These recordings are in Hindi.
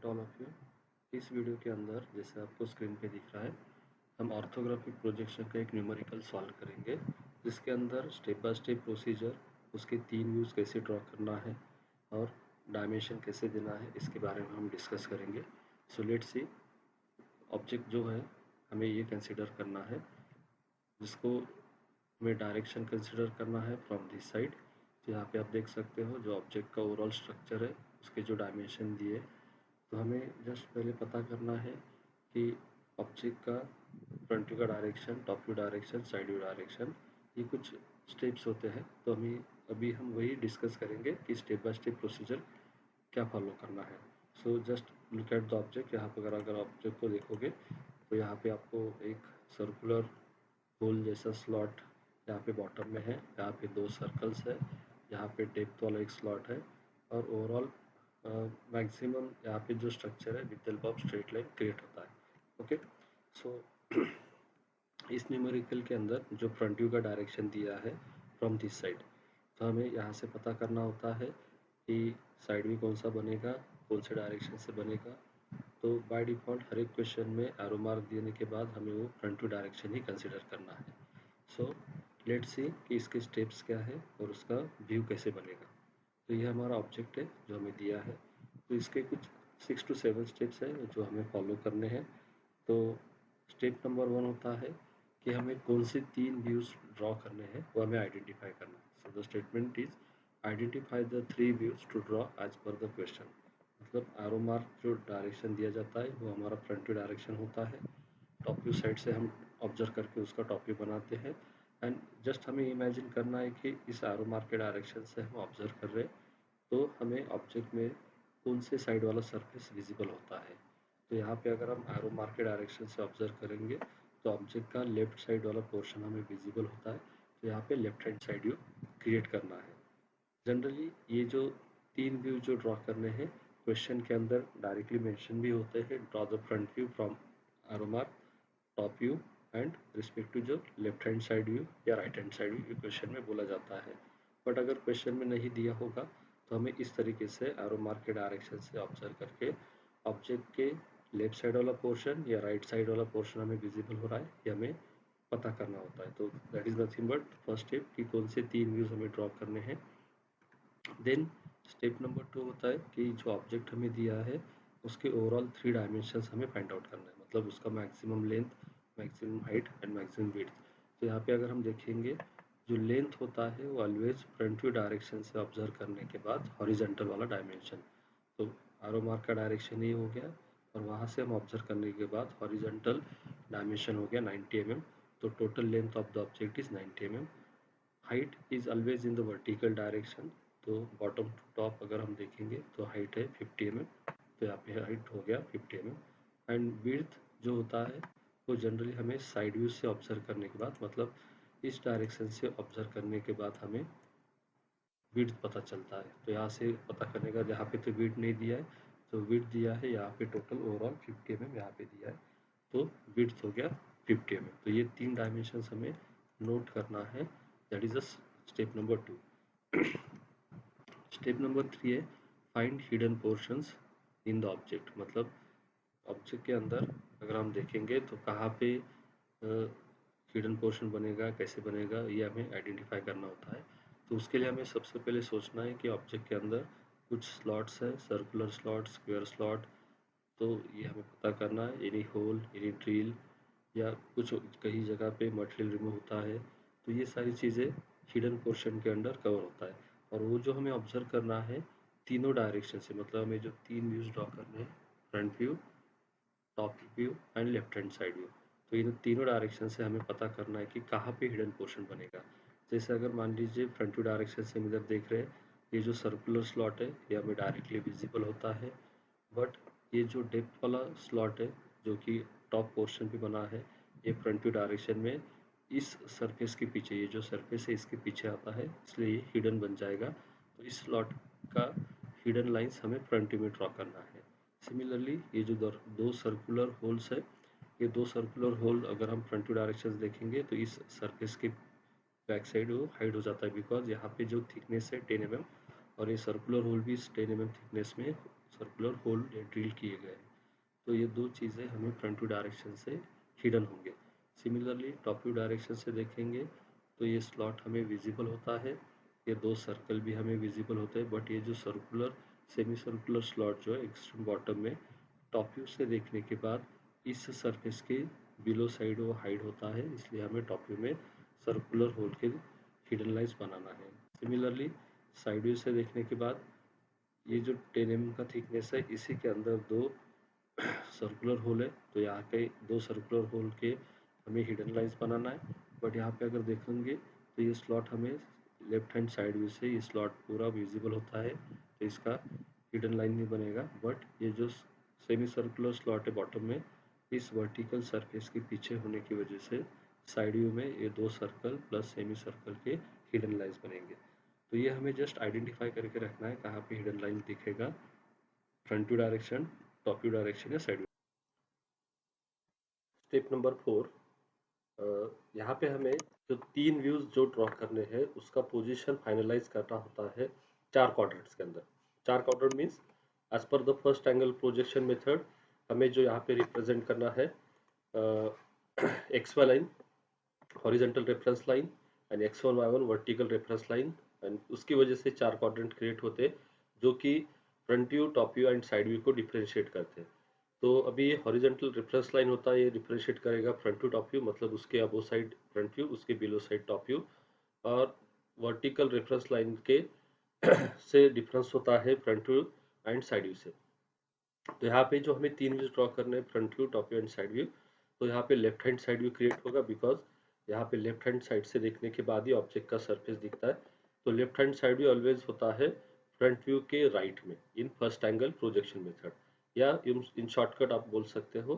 All of you. इस वीडियो के अंदर जैसे आपको स्क्रीन पे दिख रहा है, हम ऑर्थोग्राफिक प्रोजेक्शन का एक न्यूमेरिकल सॉल्व करेंगे, जिसके अंदर स्टेप बाय स्टेप प्रोसीजर, उसके 3 व्यूज़ कैसे ड्रॉ करना है और डायमेंशन कैसे देना है, इसके बारे में हम डिस्कस करेंगे। So let's see. ऑब्जेक्ट जो है हमें ये कंसिडर करना है, जिसको हमें डायरेक्शन कंसिडर करना है फ्रॉम दिस साइड। तो यहाँ पे आप देख सकते हो जो ऑब्जेक्ट का ओवरऑल स्ट्रक्चर है, उसके जो डायमेंशन दिए, तो हमें जस्ट पहले पता करना है कि ऑब्जेक्ट का फ्रंट व्यू का direction, top view direction, side view direction, ये कुछ स्टेप्स होते हैं। तो अभी हम वही डिस्कस करेंगे कि स्टेप बाय स्टेप प्रोसीजर क्या फॉलो करना है। So just look at the object. यहाँ पर अगर ऑब्जेक्ट को देखोगे तो यहाँ पे आपको एक सर्कुलर होल जैसा स्लॉट यहाँ पे बॉटम में है, यहाँ पे 2 सर्कल्स है, यहाँ पे डेप्थ वाला एक स्लॉट है, और ओवरऑल मैक्सिमम यहाँ पे जो स्ट्रक्चर है with help of straight line create होता है। ओके, सो इस न्यूमेरिकल के अंदर जो फ्रंट व्यू का डायरेक्शन दिया है फ्रॉम दिस साइड, तो हमें यहाँ से पता करना होता है कि साइड व्यू कौन सा बनेगा, कौन से डायरेक्शन से बनेगा। तो बाय डिफ़ॉल्ट हर एक क्वेश्चन में एरो मार्क देने के बाद हमें वो फ्रंट व्यू डायरेक्शन ही कंसिडर करना है। सो लेट्स सी कि इसके स्टेप्स क्या है और उसका व्यू कैसे बनेगा। तो ये हमारा ऑब्जेक्ट है जो हमें दिया है, तो इसके कुछ 6 to 7 स्टेप्स हैं जो हमें फॉलो करने हैं। तो स्टेप नंबर 1 होता है कि हमें कौन से 3 व्यूज़ ड्रॉ करने हैं, वो हमें आइडेंटिफाई करना है। So the statement is identify the 3 views to draw as per the question. मतलब एरो मार्क जो डायरेक्शन दिया जाता है वो हमारा फ्रंट व्यू डायरेक्शन होता है। टॉप व्यू साइड से हम ऑब्जर्व करके उसका टॉप व्यू बनाते हैं, एंड जस्ट हमें इमेजिन करना है कि इस एरो मार्क के डायरेक्शन से हम ऑब्जर्व कर रहे हैं, तो हमें ऑब्जेक्ट में कौन से साइड वाला सरफेस विजिबल होता है। तो यहाँ पे अगर हम एरो मार्क के डायरेक्शन से ऑब्जर्व करेंगे तो ऑब्जेक्ट का लेफ्ट साइड वाला पोर्शन हमें विजिबल होता है। तो यहाँ पे left hand side view create करना है। जनरली ये जो 3 व्यू जो ड्रॉ करने हैं, क्वेश्चन के अंदर डायरेक्टली मेंशन भी होते हैं, draw the front view from arrow mark, top view and respect to जो लेफ्ट हैंड साइड व्यू या right hand side view question में बोला जाता है। बट अगर क्वेश्चन में नहीं दिया होगा तो हमें इस तरीके से एरो मार्क के डायरेक्शन से ऑब्जर्व करके ऑब्जेक्ट के लेफ्ट साइड वाला पोर्शन या राइट साइड वाला पोर्शन हमें विजिबल हो रहा है ये हमें पता करना होता है। तो that is nothing but first step कि कौन से 3 व्यूज हमें ड्रॉ करने हैं। देन स्टेप नंबर 2 होता है कि जो ऑब्जेक्ट हमें दिया है उसके ओवरऑल 3 डायमेंशंस हमें फाइंड आउट करना है, मतलब उसका maximum length, maximum height and maximum width. तो यहाँ पे अगर हम देखेंगे जो लेंथ होता है वो ऑलवेज फ्रंट व्यू डायरेक्शन से ऑब्जर्व करने के बाद हॉरिजेंटल वाला डायमेंशन। तो एरो मार्क का डायरेक्शन ये हो गया, और वहाँ से हम ऑब्जर्व करने के बाद हॉरिजेंटल डायमेंशन हो गया 90 mm। तो total length of the object is 90 mm। Height is always in the vertical direction, तो बॉटम टू टॉप अगर हम देखेंगे तो हाइट है 50 mm। तो यहाँ पे हाइट हो गया 50 mm। एंड विड्थ जो होता है वो जनरली हमें साइड व्यू से ऑब्जर्व करने के बाद, मतलब इस डायरेक्शन से ऑब्जर्व करने के बाद हमें विड्थ पता चलता है। तो यहाँ से पता करने का, यहाँ पे तो विड्थ नहीं दिया है, तो विड्थ दिया है यहाँ पे टोटल ओवरऑल 50 mm यहाँ पे दिया है, तो विड्थ हो गया 50 mm। तो ये 3 डायमेंशंस हमें नोट करना है। That is the step number 2। Step number 3 है find hidden portions in the object. मतलब ऑब्जेक्ट के अंदर अगर हम देखेंगे तो कहाँ पे हिडन पोर्शन बनेगा, कैसे बनेगा, ये हमें आइडेंटिफाई करना होता है। तो उसके लिए हमें सबसे पहले सोचना है कि ऑब्जेक्ट के अंदर कुछ स्लॉट्स है, सर्कुलर स्लॉट, स्क्वायर स्लॉट। तो ये हमें पता करना है, एनी होल, एनी ड्रिल, या कुछ कहीं जगह पे मटेरियल रिमूव होता है, तो ये सारी चीज़ें हिडन पोर्शन के अंडर कवर होता है। और वो जो हमें ऑब्जर्व करना है तीनों डायरेक्शन से, मतलब हमें जो 3 व्यूज़ ड्रॉ करने हैं, front view, top view and left hand side view, तो इन तीनों डायरेक्शन से हमें पता करना है कि कहाँ पे हिडन पोर्शन बनेगा। जैसे अगर मान लीजिए फ्रंट व्यू डायरेक्शन से हम इधर देख रहे हैं, ये जो सर्कुलर स्लॉट है ये हमें डायरेक्टली विजिबल होता है, बट ये जो डेप्थ वाला स्लॉट है जो कि टॉप पोर्शन पे बना है, ये फ्रंट व्यू डायरेक्शन में इस सरफेस के पीछे, ये जो सरफेस है इसके पीछे आता है, इसलिए ये हिडन बन जाएगा। तो इस स्लॉट का हिडन लाइंस हमें फ्रंट व्यू में ड्रॉ करना है। सिमिलरली ये जो दो सर्कुलर होल्स है, ये 2 सर्कुलर होल अगर हम फ्रंट व्यू डायरेक्शन देखेंगे तो इस सरफेस के बैक साइड वो हाइड हो जाता है, बिकॉज यहाँ पे जो थिकनेस है 10 mm, और ये सर्कुलर होल भी इस 10 mm थिकनेस में सर्कुलर होल ड्रिल किए गए हैं। तो ये दो चीज़ें हमें फ्रंट व्यू डायरेक्शन से हिडन होंगे। सिमिलरली टॉप व्यू डायरेक्शन से देखेंगे तो ये स्लॉट हमें विजिबल होता है, ये दो सर्कल भी हमें विजिबल होते हैं, बट ये जो सर्कुलर सेमी सर्कुलर स्लॉट जो है एक्सट्रीम बॉटम में टॉप व्यू से देखने के बाद इस सरफेस के बिलो साइड वो हाइड होता है, इसलिए हमें टॉप व्यू में सर्कुलर होल के हिडन लाइंस बनाना है। सिमिलरली साइड व्यू से देखने के बाद ये जो 10 mm का थिकनेस है इसी के अंदर दो सर्कुलर होल है, तो यहाँ पे दो सर्कुलर होल के हमें हिडन लाइंस बनाना है। बट यहाँ पे अगर देखेंगे तो ये स्लॉट हमें लेफ्ट हैंड साइड व्यू से ये स्लॉट पूरा विजिबल होता है, तो इसका हिडन लाइन नहीं बनेगा। बट ये जो सेमी सर्कुलर स्लॉट है बॉटम में, इस वर्टिकल सरफेस के पीछे होने की वजह से साइड व्यू में ये दो सर्कल प्लस सेमी सर्कल के हिडन लाइंस बनेंगे। तो ये हमें जस्ट आइडेंटिफाई करके रखना है कहाँ पे हिडन लाइन दिखेगा, front view direction, top view direction या साइड व्यू। स्टेप नंबर 4, यहाँ पे हमें जो तीन व्यूज जो ड्रॉ करने हैं उसका पोजीशन फाइनलाइज करना होता है चार क्वाड्रेंट्स के अंदर। चार quadrant means as per the first angle projection method हमें जो यहाँ पे रिप्रेजेंट करना है X Y line, horizontal reference line and x1 y1 vertical reference line, and उसकी वजह से चार क्वाड्रेंट क्रिएट होते हैं जो कि front view, top view and side view को डिफरेंशिएट करते हैं। तो अभी ये हॉरिजॉन्टल रेफरेंस लाइन होता है, ये डिफरेंशिएट करेगा फ्रंट व्यू टॉप व्यू, मतलब उसके अबो साइड फ्रंट व्यू, उसके बिलो साइड टॉप व्यू। और वर्टिकल रेफरेंस लाइन के से डिफरेंस होता है front view and side view से। तो यहाँ पे जो हमें तीन व्यूज ड्रॉ करने हैं, front view, top view and side view, तो यहाँ पे left hand side view create होगा बिकॉज यहाँ पे लेफ्ट हैंड साइड से देखने के बाद ही ऑब्जेक्ट का सरफेस दिखता है। तो left hand side view always होता है फ्रंट व्यू के राइट में in first angle projection method, या इन शॉर्टकट आप बोल सकते हो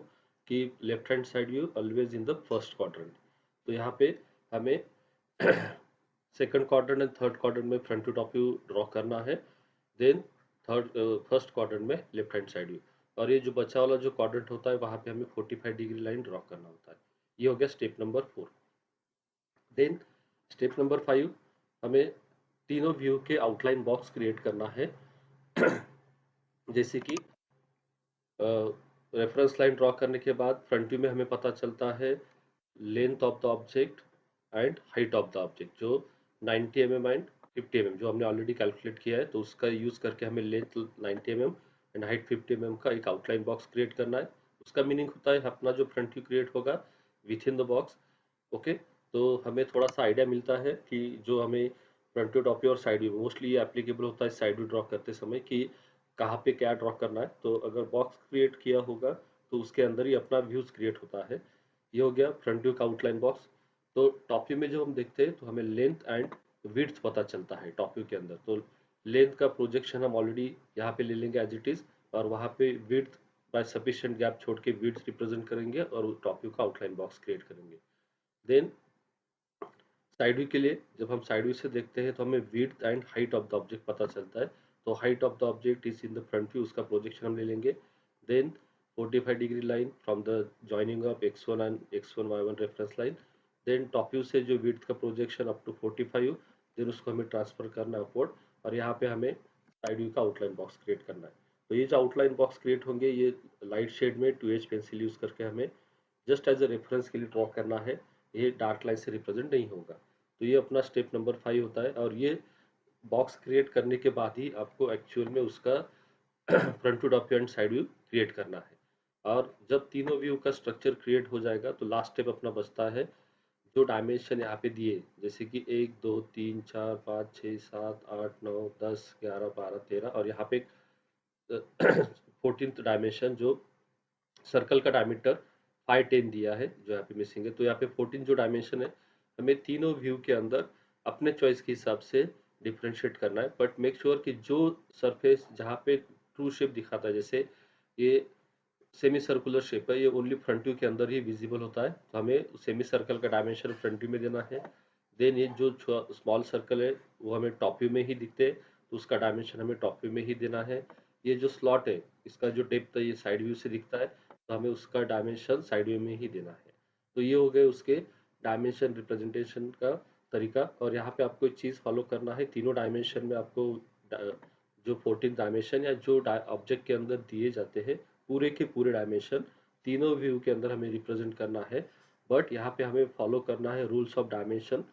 कि left hand side view always in the first quadrant. तो यहाँ पे हमें second quadrant and third quadrant में front to top view draw करना है, देन थर्ड फर्स्ट क्वाड्रेंट में लेफ्ट हैंड साइड व्यू, और ये जो बचा वाला जो क्वाड्रेंट होता है वहाँ पे हमें 45 डिग्री लाइन ड्रॉ करना होता है। ये हो गया step number 4। Then step number 5, हमें तीनों व्यू के आउटलाइन बॉक्स क्रिएट करना है। जैसे कि रेफरेंस लाइन ड्रॉ करने के बाद फ्रंट व्यू में हमें पता चलता है length of the object and height of the object, जो 90 mm एंड 50 mm जो हमने ऑलरेडी कैलकुलेट किया है, तो उसका यूज करके हमें length 90 mm and height 50 mm का एक आउटलाइन बॉक्स क्रिएट करना है। उसका मीनिंग होता है अपना जो फ्रंट व्यू क्रिएट होगा with in the box. Okay, तो हमें थोड़ा सा आइडिया मिलता है कि जो हमें फ्रंट व्यू, टॉप व्यू और साइड व्यू, मोस्टली ये एप्लीकेबल होता है साइड व्यू ड्रॉ करते समय कि कहाँ पे क्या ड्रॉ करना है। तो अगर बॉक्स क्रिएट किया होगा तो उसके अंदर ही अपना व्यूज क्रिएट होता है। ये हो गया फ्रंट व्यू का आउटलाइन बॉक्स। तो टॉप व्यू में जब हम देखते हैं तो हमें लेंथ एंड विड्थ पता चलता है टॉप व्यू के अंदर। तो लेंथ का प्रोजेक्शन हम ऑलरेडी यहाँ पे ले लेंगे एज इट इज, और वहाँ पे विड्थ बाय सफिशिएंट गैप छोड़ के विड्थ रिप्रेजेंट करेंगे और टॉप व्यू का आउटलाइन बॉक्स क्रिएट करेंगे। देन साइड व्यू के लिए जब हम साइड व्यू से देखते हैं तो हमें width and height of the object पता चलता है। तो height of the object is in the front view, उसका प्रोजेक्शन हम ले लेंगे। Then 45 degree line from the joining of x1 and x1 y1 reference line. Then top view से जो विड्थ का प्रोजेक्शन अप टू 45, देन उसको हमें ट्रांसफर करना है अपवर्ड, और यहाँ पे हमें साइड व्यू का आउटलाइन बॉक्स क्रिएट करना है। तो ये जो आउटलाइन बॉक्स क्रिएट होंगे ये लाइट शेड में 2H पेंसिल यूज करके हमें जस्ट एज ए रेफरेंस के लिए ड्रॉ करना है, ये डार्क लाइन से रिप्रेजेंट नहीं होगा। तो ये अपना स्टेप नंबर 5 होता है, और ये बॉक्स क्रिएट करने के बाद ही आपको एक्चुअल में उसका front to top and side view create करना है। और जब तीनों व्यू का स्ट्रक्चर क्रिएट हो जाएगा तो लास्ट स्टेप अपना बचता है जो डायमेंशन यहाँ पे दिए, जैसे कि 1 2 3 4 5 6 7 8 9 10 11 12 13, और यहाँ पे 14th डायमेंशन जो सर्कल का डायमीटर 510 दिया है जो यहाँ पे मिसिंग है। तो यहाँ पे 14 जो डायमेंशन है हमें तीनों व्यू के अंदर अपने चॉइस के हिसाब से डिफ्रेंशिएट करना है, बट मेक श्योर कि जो सरफेस जहाँ पे ट्रू शेप दिखाता है, जैसे ये सेमी सर्कुलर शेप है, ये ओनली फ्रंट व्यू के अंदर ही विजिबल होता है, तो हमें सेमी सर्कल का डायमेंशन फ्रंट व्यू में देना है। देन ये जो स्मॉल सर्कल है वो हमें टॉप व्यू में ही दिखते हैं, तो उसका डायमेंशन हमें टॉप व्यू में ही देना है। ये जो स्लॉट है इसका जो डेप्थ है ये साइड व्यू से दिखता है, तो हमें उसका डायमेंशन साइड व्यू में ही देना है। तो ये हो गए उसके डायमेंशन रिप्रेजेंटेशन का तरीका। और यहाँ पे आपको एक चीज़ फॉलो करना है, तीनों डायमेंशन में आपको जो 14 डायमेंशन या जो ऑब्जेक्ट के अंदर दिए जाते हैं पूरे के पूरे डायमेंशन तीनों व्यू के अंदर हमें रिप्रेजेंट करना है। बट यहाँ पे हमें फॉलो करना है रूल्स ऑफ डायमेंशन।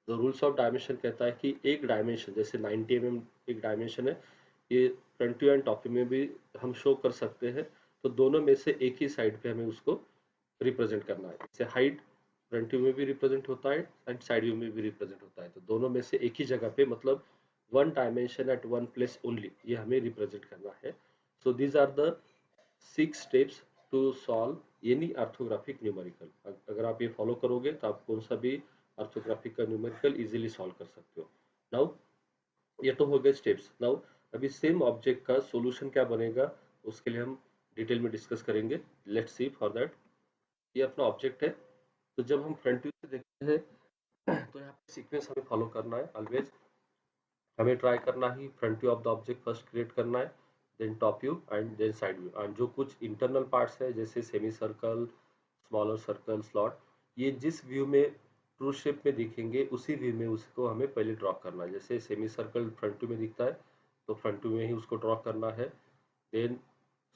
तो रूल्स ऑफ डायमेंशन कहता है कि एक डायमेंशन जैसे 90 एक डायमेंशन है, ये front view and top view में भी हम शो कर सकते हैं। तो दोनों में से एक ही साइड पे हमें उसको रिप्रेजेंट करना है। जैसे हाइट फ्रंट व्यू में भी रिप्रेजेंट होता है एंड साइड व्यू में भी रिप्रेजेंट होता है, तो दोनों में से एक ही जगह पे मतलब one dimension at one place only ये हमें रिप्रेजेंट करना है। So these are the 6 steps to solve any orthographic numerical. अगर आप ये फॉलो करोगे तो आप कौन सा भी ऑर्थोग्राफिक का न्यूमेरिकल इजीली सॉल्व कर सकते हो। नाउ ये तो हो गए स्टेप्स। नाउ अभी सेम ऑब्जेक्ट का सॉल्यूशन क्या बनेगा उसके लिए हम डिटेल में डिस्कस करेंगे। Let's see for that. ये अपना ऑब्जेक्ट है। तो जब हम फ्रंट व्यू से देखते हैं तो यहाँ पे सीक्वेंस हमें फॉलो करना है ऑलवेज। हमें ट्राई करना ही front view of the object first create करना है, then top view and then side view. And जो कुछ इंटरनल पार्ट्स है जैसे semi circle, smaller circle, slot, ये जिस व्यू में ट्रू शेप में दिखेंगे उसी व्यू में उसको हमें पहले ड्रॉ करना है। जैसे सेमी सर्कल फ्रंट व्यू में दिखता है तो फ्रंट व्यू में ही उसको ड्रॉ करना है। देन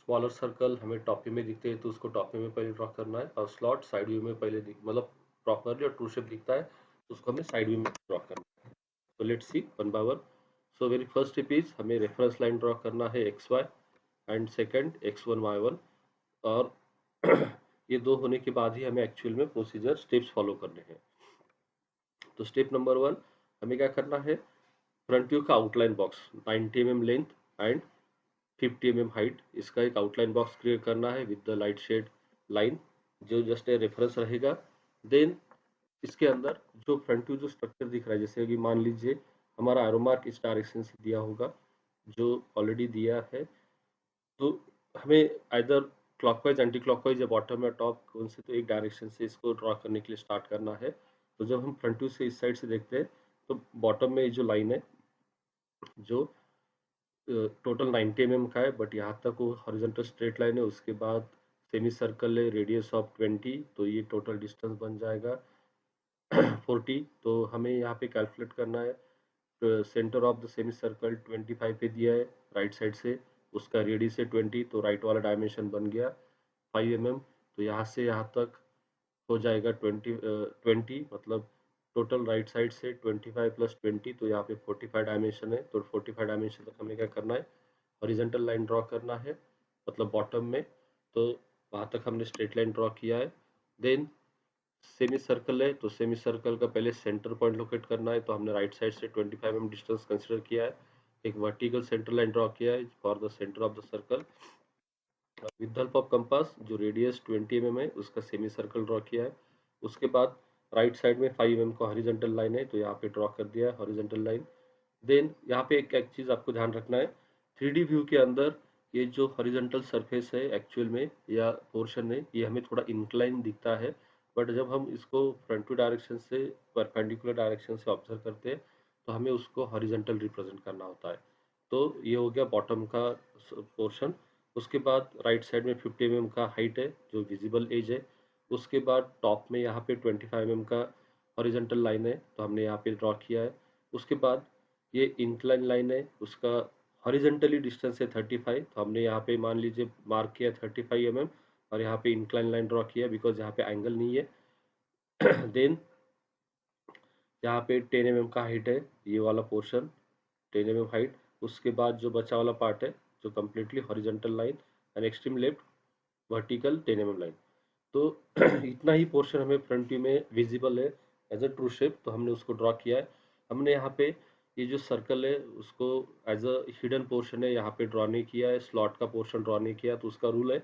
स्मॉलर सर्कल हमें टॉप व्यू में दिखते हैं तो उसको टॉप व्यू में पहले ड्रॉ करना है, और स्लॉट साइड व्यू में पहले मतलब प्रॉपरली और ट्रू शेप दिखता है तो उसको हमें साइड व्यू में ड्रॉ करना है। तो let's see one by one. So very first step is हमें रेफरेंस लाइन ड्रॉ करना है X Y and second X one Y one. और ये दो होने के बाद ही हमें एक्चुअल में प्रोसीजर स्टेप्स फॉलो करने हैं। तो स्टेप नंबर वन हमें क्या करना है, फ्रंट व्यू का outline box 90 mm length and 50 mm height, इसका एक आउटलाइन बॉक्स क्रिएट करना है with the light shade line जो जस्ट ए रेफरेंस रहेगा। देन इसके अंदर जो फ्रंट व्यू जो स्ट्रक्चर दिख रहा है, जैसे कि मान लीजिए हमारा एरो मार्क इस डायरेक्शन से दिया होगा जो ऑलरेडी दिया है, तो हमें आइदर क्लॉकवाइज एंटी क्लॉकवाइज या बॉटम या टॉप कौन से तो एक डायरेक्शन से इसको ड्रॉ करने के लिए स्टार्ट करना है। तो जब हम फ्रंट व्यू से इस साइड से देखते हैं तो बॉटम में जो लाइन है जो टोटल 90 mm का है, बट यहाँ तक वो हॉरिजॉन्टल स्ट्रेट लाइन है। उसके बाद सेमी सर्कल है रेडियस ऑफ 20, तो ये टोटल डिस्टेंस बन जाएगा 40। तो हमें यहाँ पे कैलकुलेट करना है centre of the semi circle 25 पे दिया है राइट साइड से, उसका रेडियस है 20, तो राइट वाला डायमेंशन बन गया 5 mm। तो यहाँ से यहाँ तक हो जाएगा 20 मतलब टोटल राइट साइड से 25 प्लस 20, तो यहाँ पे 45 डायमेंशन है। तो 45 डायमेंशन तक हमें क्या करना है, हॉरिजॉन्टल लाइन ड्रॉ करना है मतलब बॉटम में। तो वहाँ तक हमने स्ट्रेट लाइन ड्रॉ किया है। देन सेमी सर्कल है तो सेमी सर्कल का पहले सेंटर पॉइंट लोकेट करना है, तो हमने राइट साइड से 25 mm डिस्टेंस कंसिडर किया है। एक वर्टिकल सेंटर लाइन ड्रॉ किया है for the centre of the circle with the help of compass. जो रेडियस 20 mm है उसका सेमी सर्कल ड्रॉ किया है। उसके बाद राइट साइड में 5 mm का हॉरिजॉन्टल लाइन है तो यहाँ पे ड्रॉ कर दिया है हॉरिजॉन्टल लाइन। देन यहाँ पे एक चीज आपको ध्यान रखना है, 3D व्यू के अंदर ये जो हॉरिजॉन्टल सरफेस है एक्चुअल में या पोर्शन है ये हमें थोड़ा इंक्लाइन दिखता है, बट जब हम इसको फ्रंट व्यू डायरेक्शन से परपेंडिकुलर डायरेक्शन से ऑब्जर्व करते हैं तो हमें उसको हॉरिजॉन्टल रिप्रेजेंट करना होता है। तो ये हो गया बॉटम का पोर्शन। उसके बाद राइट साइड में 50 mm का हाइट है जो विजिबल एज है। उसके बाद टॉप में यहाँ पे 25 mm का हॉरिजॉन्टल लाइन है तो हमने यहाँ पे ड्रॉ किया है। उसके बाद ये इंक्लाइन लाइन है उसका हॉरिजॉन्टली डिस्टेंस है 35, तो हमने यहाँ पे मान लीजिए मार्क किया 35 mm और यहाँ पे इंक्लाइन लाइन ड्रॉ किया बिकॉज यहाँ पे एंगल नहीं है। देन यहाँ पे 10 mm का हाइट है ये वाला पोर्शन 10 mm हाइट। उसके बाद जो बचा वाला पार्ट है जो completely horizontal line and extreme left vertical 10 mm line. तो इतना ही पोर्शन हमें फ्रंट व्यू में विजिबल है एज अ ट्रू शेप, तो हमने उसको ड्रॉ किया है। हमने यहाँ पे ये जो सर्कल है उसको एज अ हिडन पोर्शन है यहाँ पे ड्रॉ नहीं किया है, स्लॉट का पोर्शन ड्रॉ नहीं किया। तो उसका रूल है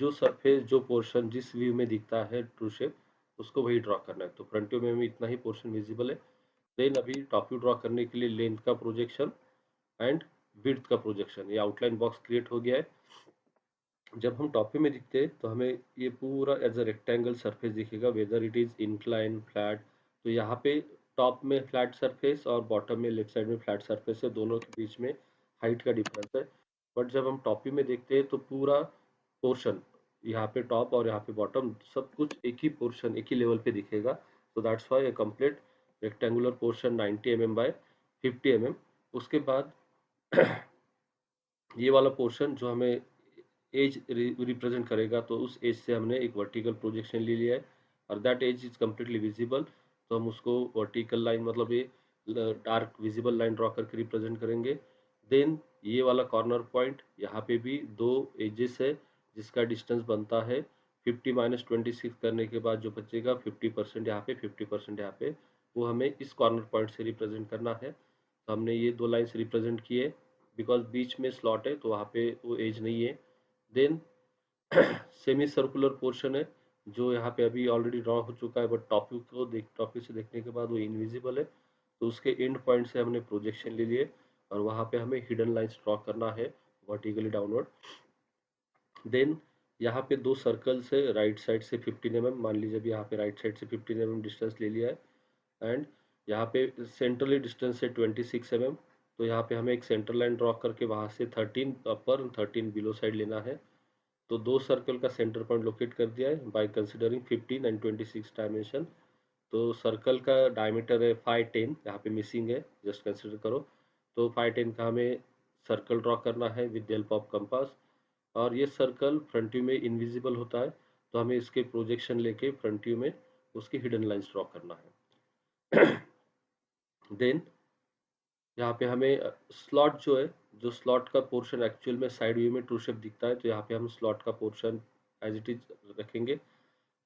जो सरफेस जो पोर्शन जिस व्यू में दिखता है ट्रू शेप उसको वही ड्रॉ करना है। तो फ्रंट व्यू में हमें इतना ही पोर्शन विजिबल है। देन अभी टॉप व्यू ड्रॉ करने के लिए लेंथ का प्रोजेक्शन एंड विड्थ का प्रोजेक्शन, ये आउटलाइन बॉक्स क्रिएट हो गया है। जब हम टॉप व्यू में दिखते हैं तो हमें ये पूरा एज अ रेक्टेंगल सरफेस दिखेगा whether it is incline flat. तो यहाँ पे टॉप में फ्लैट सरफेस और बॉटम में लेफ्ट साइड में फ्लैट सरफेस है, दोनों के बीच में हाइट का डिफरेंस है। बट जब हम टॉप व्यू में देखते हैं तो पूरा पोर्शन यहाँ पे टॉप और यहाँ पे बॉटम सब कुछ एक ही पोर्शन एक ही लेवल पे दिखेगा। तो that's why a complete rectangular portion 90 mm by 50 mm। उसके बाद ये वाला पोर्शन जो हमें एज रिप्रेजेंट करेगा, तो उस एज से हमने एक वर्टिकल प्रोजेक्शन ले लिया है और that edge is completely visible. तो हम उसको वर्टिकल लाइन मतलब ये डार्क विजिबल लाइन ड्रॉ करके रिप्रेजेंट करेंगे। देन ये वाला कॉर्नर पॉइंट, यहाँ पे भी दो एजेस है जिसका डिस्टेंस बनता है 50 माइनस 26 करने के बाद जो बचेगा 50% यहाँ पे 50% यहाँ पे, वो हमें इस कॉर्नर पॉइंट से रिप्रेजेंट करना है। तो हमने ये दो लाइन्स रिप्रेजेंट किए, बिकॉज बीच में स्लॉट है तो वहाँ पे वो एज नहीं है। देन सेमी सर्कुलर पोर्शन है जो यहाँ पे अभी ऑलरेडी ड्रॉ हो चुका है, बट टॉपिक से देखने के बाद वो इनविजिबल है, तो उसके एंड पॉइंट से हमने प्रोजेक्शन ले लिए और वहाँ पे हमें हिडन लाइंस ड्रॉ करना है वर्टिकली डाउनवर्ड। देन यहाँ पे दो सर्कल्स है राइट साइड से 15 mm, मान लीजिए अभी यहाँ पे राइट साइड से 15 mm डिस्टेंस ले लिया है एंड यहाँ पे सेंट्रली डिस्टेंस है 26 mm। तो यहाँ पे हमें एक सेंटर लाइन ड्रॉ करके वहाँ से 13 अपर 13 बिलो साइड लेना है। तो दो सर्कल का सेंटर पॉइंट लोकेट कर दिया है बाय कंसिडरिंग 15 एंड 26 डायमेंशन। तो सर्कल का डायमीटर है 510, यहाँ पे मिसिंग है, जस्ट कंसिडर करो। तो 510 का हमें सर्कल ड्रॉ करना है विद हेल्प ऑफ कंपास। और ये सर्कल फ्रंट व्यू में इनविजिबल होता है, तो हमें इसके प्रोजेक्शन लेके फ्रंट व्यू में उसकी हिडन लाइंस ड्रॉ करना है। देन यहाँ पे हमें स्लॉट जो है, जो स्लॉट का पोर्शन एक्चुअल में साइड व्यू में ट्रू शेप दिखता है, तो यहाँ पे हम स्लॉट का पोर्शन एज इट इज रखेंगे,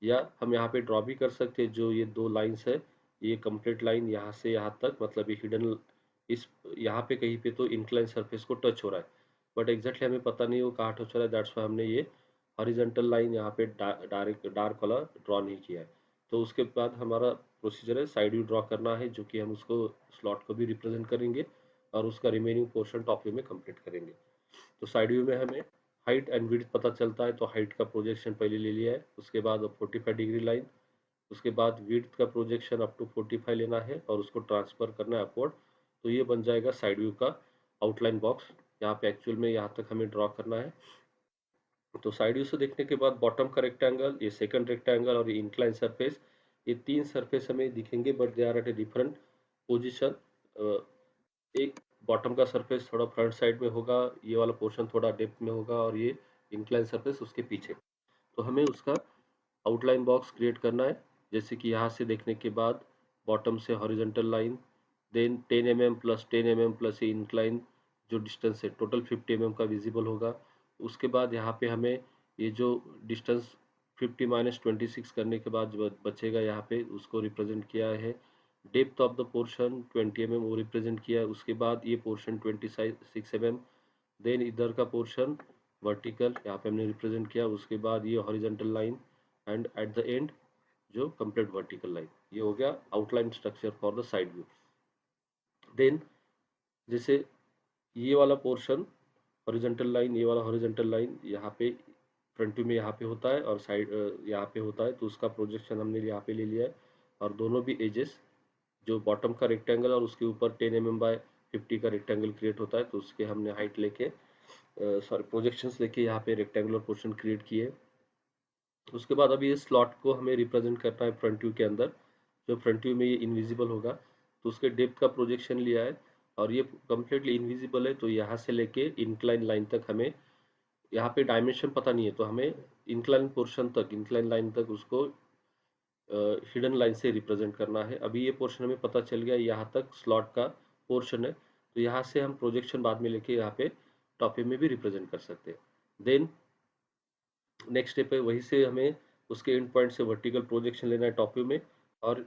या हम यहाँ पे ड्रॉ भी कर सकते हैं। जो ये दो लाइंस है, ये कंप्लीट लाइन यहाँ से यहाँ तक, मतलब ये हिडन, इस यहाँ पे कहीं पे तो इंक्लाइन सरफेस को टच हो रहा है, बट एग्जैक्टली हमें पता नहीं वो कहाँ टच हो रहा है, दैट्स वाई हमने ये हॉरिजॉन्टल लाइन यहाँ पे डायरेक्ट डार्क वाला ड्रॉ नहीं किया है। तो उसके बाद हमारा प्रोसीजर है साइड व्यू ड्रॉ करना है, जो कि हम उसको स्लॉट को भी रिप्रेजेंट करेंगे और उसका रिमेनिंग पोर्शन टॉप व्यू में कंप्लीट करेंगे। तो साइड व्यू में हमें हाइट एंड विड्थ पता चलता है, तो हाइट का प्रोजेक्शन पहले ले लिया है, उसके बाद 45 डिग्री लाइन, उसके बाद विड्थ का प्रोजेक्शन अप टू 45 लेना है और उसको ट्रांसफर करना है अपवर्ड। तो ये बन जाएगा साइड व्यू का आउटलाइन बॉक्स। यहाँ पे एक्चुअल में यहाँ तक हमें ड्रॉ करना है। तो साइड व्यू से देखने के बाद बॉटम का रेक्टेंगल, ये सेकंड रेक्टेंगल और ये इंक्लाइन सरफेस, ये तीन सरफेस हमें दिखेंगे, but they are at a different position. एक बॉटम का सरफेस थोड़ा फ्रंट साइड में होगा, ये वाला पोर्शन थोड़ा डेप्थ में होगा और ये इंक्लाइन सरफेस उसके पीछे। तो हमें उसका आउटलाइन बॉक्स क्रिएट करना है, जैसे कि यहाँ से देखने के बाद बॉटम से horizontal line, then 10 mm plus 10 mm plus ये इंक्लाइन जो डिस्टेंस है टोटल 50 mm का विजिबल होगा। उसके बाद यहाँ पे हमें ये जो डिस्टेंस 50 माइनस 26 करने के बाद जो बचेगा यहाँ पे उसको रिप्रेजेंट किया है। Depth of the portion 20 mm वो रिप्रेजेंट किया है। उसके बाद ये पोर्शन 26 mm, देन इधर का पोर्शन वर्टिकल यहाँ पे हमने रिप्रेजेंट किया। उसके बाद ये horizontal line and at the end जो कंप्लीट वर्टिकल लाइन, ये हो गया outline structure for the side view. Then जैसे ये वाला पोर्शन हॉरिजॉन्टल लाइन, ये वाला हॉरिजॉन्टल लाइन यहाँ पे फ्रंट व्यू में यहाँ पे होता है और साइड यहाँ पे होता है, तो उसका प्रोजेक्शन हमने यहाँ पे ले लिया है। और दोनों भी एजेस, जो बॉटम का रेक्टेंगल और उसके ऊपर 10 mm बाय 50 का रेक्टेंगल क्रिएट होता है, तो उसके हमने हाइट लेके सॉरी प्रोजेक्शंस लेके यहाँ पे रेक्टेंगुलर पोर्शन क्रिएट किए। उसके बाद अभी ये स्लॉट को हमें रिप्रेजेंट करना है फ्रंट व्यू के अंदर, जो फ्रंट व्यू में ये इनविजिबल होगा, तो उसके डेप्थ का प्रोजेक्शन लिया है और ये कम्प्लीटली इनविजिबल है, तो यहाँ से लेके इंक्लाइन लाइन तक हमें, यहाँ पे डायमेंशन पता नहीं है, तो हमें इंक्लाइन पोर्शन तक, इंक्लाइन लाइन तक उसको हिडन लाइन से रिप्रेजेंट करना है। अभी ये पोर्शन हमें पता चल गया, यहाँ तक स्लॉट का पोर्शन है, तो यहाँ से हम प्रोजेक्शन बाद में लेके यहाँ पे टॉप व्यू में भी रिप्रेजेंट कर सकते हैं। देन नेक्स्ट स्टेप है, वहीं से हमें उसके एंड पॉइंट से वर्टिकल प्रोजेक्शन लेना है टॉप व्यू में। और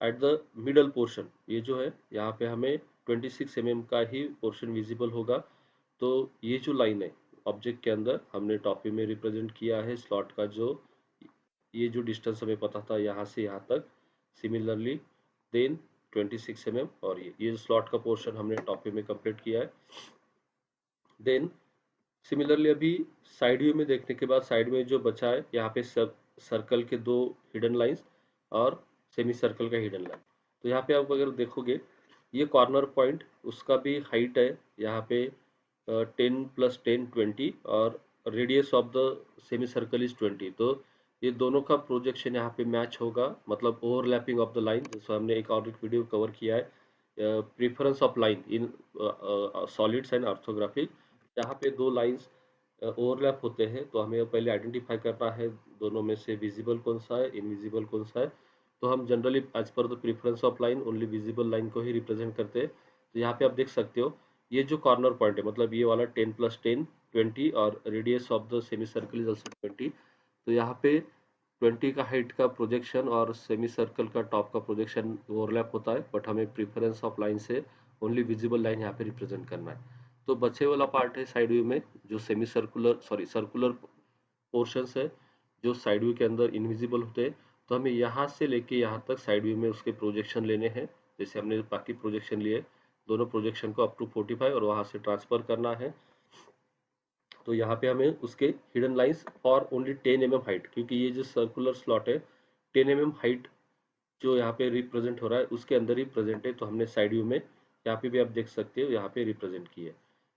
एट द मिडल पोर्शन ये जो है यहाँ पे हमें 26 mm का ही पोर्शन विजिबल होगा। तो ये जो लाइन है ऑब्जेक्ट के अंदर हमने टॉप व्यू में रिप्रेजेंट किया है स्लॉट का, जो ये जो डिस्टेंस हमें पता था यहाँ से यहाँ तक, सिमिलरली देन 26 mm, और ये स्लॉट का पोर्शन हमने टॉप व्यू में कंप्लीट किया है। देन सिमिलरली अभी साइड व्यू में देखने के बाद साइड में जो बचा है यहाँ पे सब सर्कल के दो हिडन लाइंस और सेमी सर्कल का हिडन लाइन। तो यहाँ पे आप अगर देखोगे ये कॉर्नर पॉइंट उसका भी हाइट है यहाँ पे 10 प्लस 10 20 और radius of the semi circle is 20। तो ये दोनों का प्रोजेक्शन यहाँ पे मैच होगा, मतलब ओवरलैपिंग ऑफ द लाइन, जैसे हमने एक और एक वीडियो कवर किया है preference of line in solids and orthography. जहाँ पे दो लाइंस ओवरलैप होते हैं तो हमें पहले आइडेंटिफाई करना है दोनों में से विजिबल कौन सा है, इनविजिबल कौन सा है। तो हम generally as per the preference of line only visible line को ही रिप्रेजेंट करते हैं। तो यहाँ पे आप देख सकते हो ये जो कॉर्नर पॉइंट है, मतलब ये वाला 10+10 20 और radius of the semi circle is also 20। तो यहाँ पे 20 का हाइट का प्रोजेक्शन और सेमी सर्कल का टॉप का प्रोजेक्शन ओवरलैप होता है, बट हमें प्रेफरेंस ऑफ लाइन से ओनली विजिबल लाइन यहाँ पे रिप्रेजेंट करना है। तो बचे वाला पार्ट है साइड व्यू में, जो semi circular sorry circular portions है जो साइड व्यू के अंदर इनविजिबल होते हैं। तो हमें यहाँ से लेके यहाँ तक साइड व्यू में उसके प्रोजेक्शन लेने हैं, जैसे हमने बाकी प्रोजेक्शन लिए, दोनों प्रोजेक्शन को अप टू 45 और वहां से ट्रांसफर करना है। तो यहाँ पे हमें उसके hidden lines for only 10 mm height, क्योंकि ये जो सर्कुलर स्लॉट है 10 mm हाइट जो यहाँ पे रिप्रेजेंट हो रहा है उसके अंदर ही प्रेजेंट है। तो हमने साइड व्यू में यहाँ पे भी आप देख सकते हो यहाँ पे रिप्रेजेंट किए।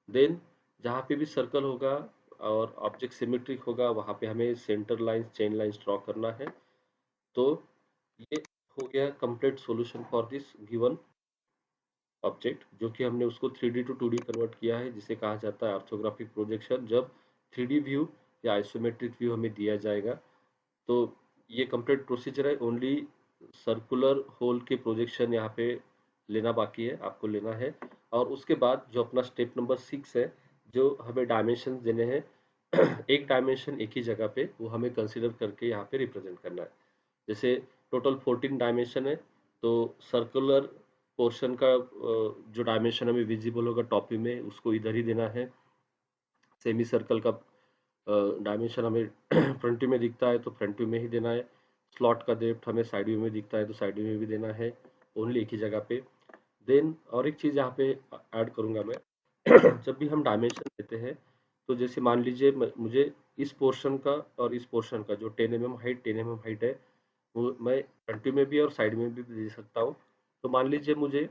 देन जहाँ पे भी सर्कल होगा और ऑब्जेक्ट सिमेट्रिक होगा वहाँ पे हमें centre lines chain lines draw करना है। तो ये हो गया complete solution for this given object, जो कि हमने उसको 3D टू 2D कन्वर्ट किया है, जिसे कहा जाता है ऑर्थोग्राफिक प्रोजेक्शन। जब 3D व्यू या आइसोमेट्रिक व्यू हमें दिया जाएगा तो ये कंप्लीट प्रोसीजर है। ओनली सर्कुलर होल के प्रोजेक्शन यहाँ पे लेना बाकी है, आपको लेना है। और उसके बाद जो अपना स्टेप नंबर 6 है, जो हमें डायमेंशन देने हैं एक डायमेंशन एक ही जगह पे वो हमें कंसीडर करके यहाँ पे रिप्रेजेंट करना है। जैसे टोटल 14 डायमेंशन है, तो सर्कुलर पोर्शन का जो डायमेंशन हमें विजिबल होगा टॉप व्यू में उसको इधर ही देना है। सेमी सर्कल का डायमेंशन हमें फ्रंट व्यू में दिखता है तो फ्रंट व्यू में ही देना है। स्लॉट का डेप्थ हमें साइड व्यू में दिखता है तो साइड व्यू में भी देना है, ओनली एक ही जगह पे। देन और एक चीज़ यहाँ पे ऐड करूँगा मैं जब भी हम डायमेंशन देते हैं तो जैसे मान लीजिए मुझे इस पोर्शन का और इस पोर्शन का जो 10 mm हाइट 10 mm हाइट है वो मैं फ्रंट व्यू में भी और साइड में भी दे सकता हूँ। तो मान लीजिए मुझे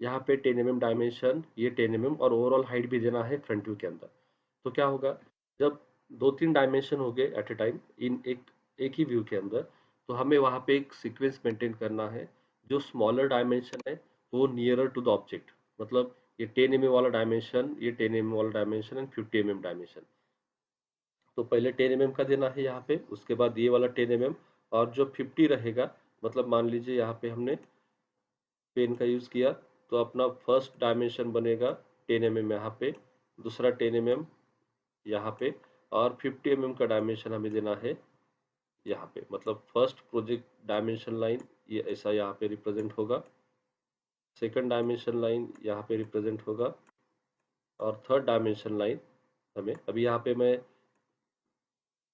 यहाँ पे 10 mm डायमेंशन, ये 10 mm और ओवरऑल हाइट भी देना है फ्रंट व्यू के अंदर। तो क्या होगा, जब 2-3 डायमेंशन हो गए एट ए टाइम इन एक ही व्यू के अंदर, तो हमें वहाँ पे एक सीक्वेंस मेंटेन करना है। जो स्मॉलर डायमेंशन है वो नियरर टू द ऑब्जेक्ट, मतलब ये 10 mm वाला डायमेंशन, ये 10 mm वाला डायमेंशन एंड 50 mm डायमेंशन। तो पहले 10 mm का देना है यहाँ पे, उसके बाद ये वाला 10 mm, और जो 50 रहेगा, मतलब मान लीजिए यहाँ पे हमने पेन का यूज किया तो अपना फर्स्ट डायमेंशन बनेगा 10 mm यहाँ पे, दूसरा 10 mm यहाँ पे, और 50 mm का डायमेंशन हमें देना है यहाँ पे। मतलब फर्स्ट प्रोजेक्ट डायमेंशन लाइन ये ऐसा यहाँ पे रिप्रेजेंट होगा, सेकंड डायमेंशन लाइन यहाँ पे रिप्रेजेंट होगा, और थर्ड डायमेंशन लाइन हमें अभी यहाँ पे मैं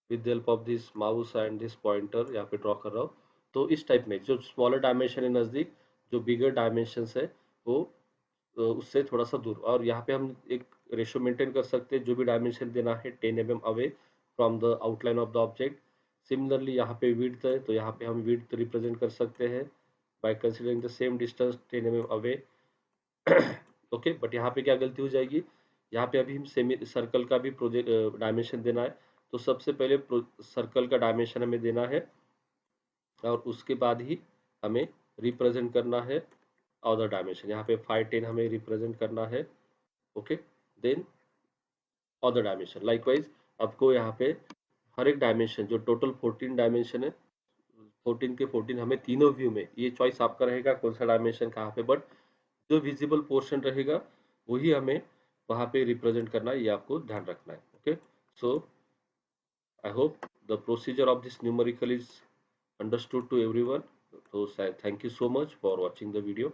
with help of this mouse and this pointer यहाँ पे ड्रॉ कर रहा हूँ। तो इस टाइप में जो स्मॉलर डायमेंशन है नज़दीक, जो बिगर डायमेंशन है वो उससे थोड़ा सा दूर, और यहाँ पे हम एक रेशो मेंटेन कर सकते हैं। जो भी डायमेंशन देना है 10 mm away from the outline of the object. Similarly यहाँ पे विड्थ है तो यहाँ पे हम विड्थ रिप्रेजेंट कर सकते हैं by considering the same distance 10 mm away. Okay, but यहाँ पे क्या गलती हो जाएगी, यहाँ पे अभी हम सेमी सर्कल का भी प्रोजेक्ट डायमेंशन देना है। तो सबसे पहले सर्कल का डायमेंशन हमें देना है और उसके बाद ही हमें रिप्रेजेंट करना है अदर डायमेंशन। यहाँ पे 510 हमें रिप्रेजेंट करना है। Okay, then other dimension likewise आपको यहाँ पे हर एक डायमेंशन जो टोटल 14 डायमेंशन है, 14 के 14 हमें तीनों व्यू में, ये चॉइस आपका रहेगा कौन सा डायमेंशन कहाँ पे, बट जो विजिबल पोर्शन रहेगा वही हमें वहाँ पे रिप्रेजेंट करना है, ये आपको ध्यान रखना है। Okay, so I hope the procedure of this numerical is understood to everyone. So thank you so much for watching the video.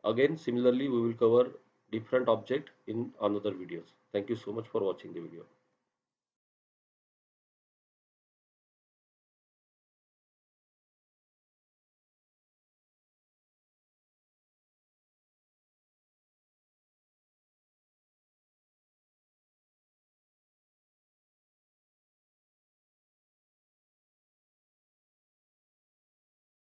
Again, similarly, we will cover different object in another videos. Thank you so much for watching the video.